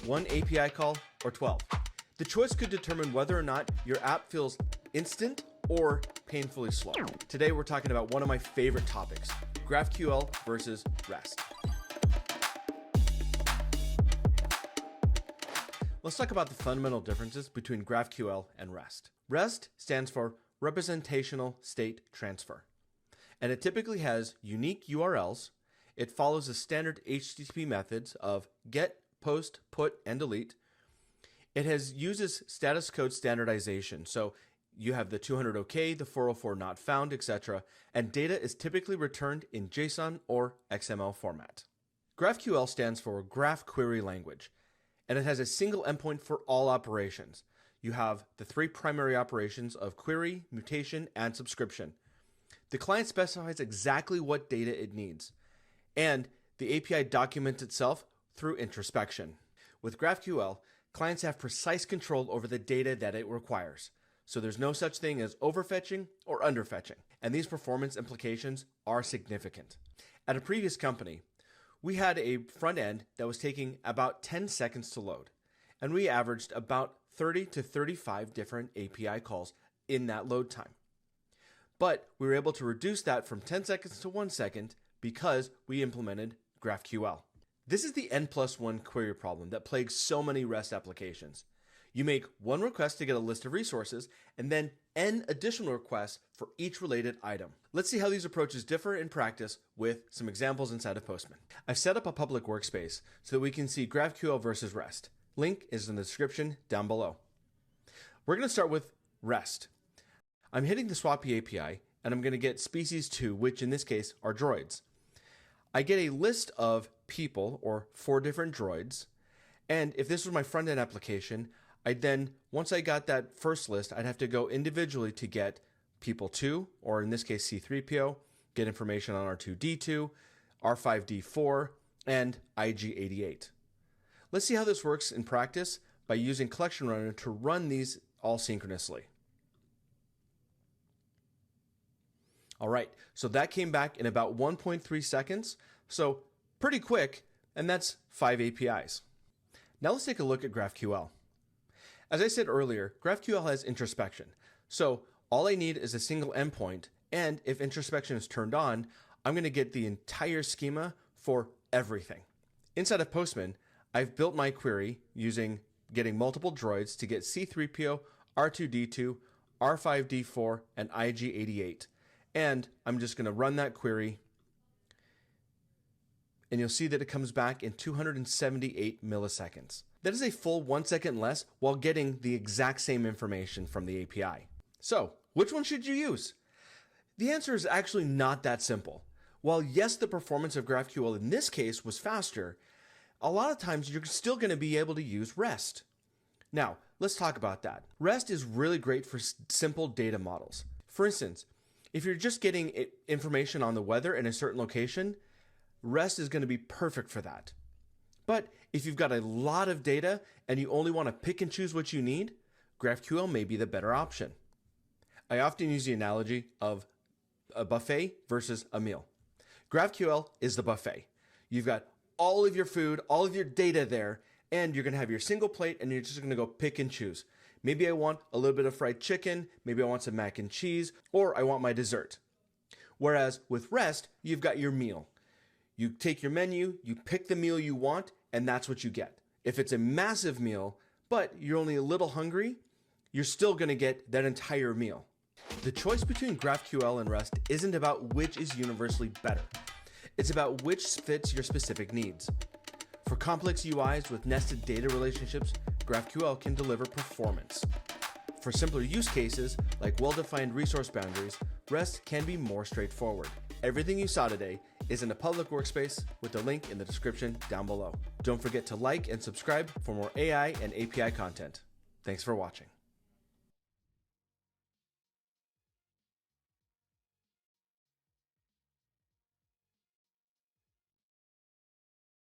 1 API call, or 12. The choice could determine whether or not your app feels instant or painfully slow. Today we're talking about one of my favorite topics, GraphQL versus REST. Let's talk about the fundamental differences between GraphQL and REST. REST stands for Representational State Transfer, and it typically has unique URLs. It follows the standard HTTP methods of get, post, put, and delete. It uses status code standardization, so you have the 200 OK, the 404 not found, etc., and data is typically returned in JSON or XML format. GraphQL stands for Graph Query Language, and it has a single endpoint for all operations. You have the 3 primary operations of query, mutation, and subscription. The client specifies exactly what data it needs, and the API documents itself through introspection. With GraphQL, clients have precise control over the data that it requires, so there's no such thing as overfetching or underfetching, and these performance implications are significant. At a previous company, we had a front end that was taking about 10 seconds to load, and we averaged about 30 to 35 different API calls in that load time. But we were able to reduce that from 10 seconds to 1 second because we implemented GraphQL. This is the N+1 query problem that plagues so many REST applications. You make one request to get a list of resources and then n additional requests for each related item. Let's see how these approaches differ in practice with some examples inside of Postman. I've set up a public workspace so that we can see GraphQL versus REST. Link is in the description down below. We're going to start with REST. I'm hitting the Swappy API and I'm going to get species2, which in this case are droids. I get a list of people, or 4 different droids, and if this was my front-end application, once I got that first list, I'd have to go individually to get people 2, or in this case C3PO, get information on R2D2, R5D4, and IG88. Let's see how this works in practice by using Collection Runner to run these all synchronously. All right, so that came back in about 1.3 seconds, so pretty quick, and that's 5 APIs. Now let's take a look at GraphQL. As I said earlier, GraphQL has introspection, so all I need is a single endpoint, and if introspection is turned on, I'm going to get the entire schema for everything. Inside of Postman, I've built my query using getting multiple droids to get C3PO, R2D2, R5D4, and IG88. And I'm just going to run that query, and you'll see that it comes back in 278 milliseconds. That is a full 1 second less while getting the exact same information from the API. So, which one should you use? The answer is actually not that simple. While yes, the performance of GraphQL in this case was faster, a lot of times you're still going to be able to use REST. Now, let's talk about that. REST is really great for simple data models. For instance, if you're just getting information on the weather in a certain location, REST is going to be perfect for that. But if you've got a lot of data and you only want to pick and choose what you need, GraphQL may be the better option. I often use the analogy of a buffet versus a meal. GraphQL is the buffet. You've got all of your food, all of your data there, and you're going to have your single plate and you're just going to go pick and choose. Maybe I want a little bit of fried chicken, maybe I want some mac and cheese, or I want my dessert. Whereas with REST, you've got your meal. You take your menu, you pick the meal you want, and that's what you get. If it's a massive meal, but you're only a little hungry, you're still going to get that entire meal. The choice between GraphQL and REST isn't about which is universally better. It's about which fits your specific needs. For complex UIs with nested data relationships, GraphQL can deliver performance. For simpler use cases, like well-defined resource boundaries, REST can be more straightforward. Everything you saw today is in a public workspace with the link in the description down below. Don't forget to like and subscribe for more AI and API content. Thanks for watching.